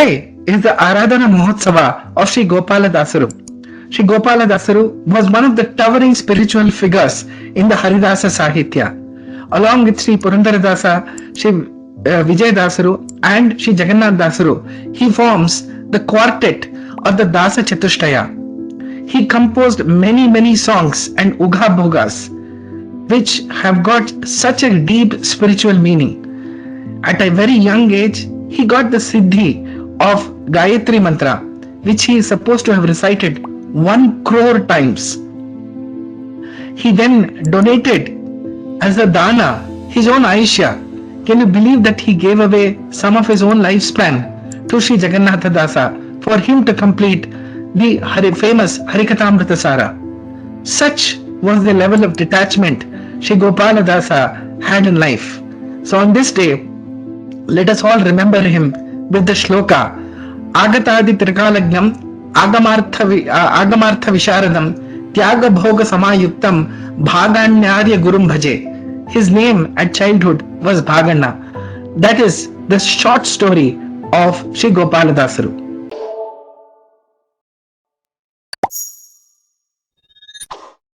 Today is the Aradhana Mahotsava of Sri Gopala Dasaru. Sri Gopala Dasaru was one of the towering spiritual figures in the Haridasa Sahitya. Along with Sri Purandara Dasa, Sri Vijay Dasaru and Sri Jagannath Dasaru, he forms the quartet of the Dasa Chatushtaya. He composed many songs and Ugha Bhogas, which have got such a deep spiritual meaning. At a very young age, he got the Siddhi of Gayatri Mantra, which he is supposed to have recited 1 crore times. He then donated as a dana his own Aisha. Can you believe that he gave away some of his own lifespan to Sri Jagannatha Dasa for him to complete the famous Harikatamrita Sara? Such was the level of detachment Sri Gopala Dasa had in life. So on this day, let us all remember him with the shloka Agatadi Trikalagnam Agamartha Visharadam Tyaga Bhoga Samayuktam Bhaganyarya Gurum Bhaje. His name at childhood was Bhaganna. That is the short story of Sri Gopala Dasaru.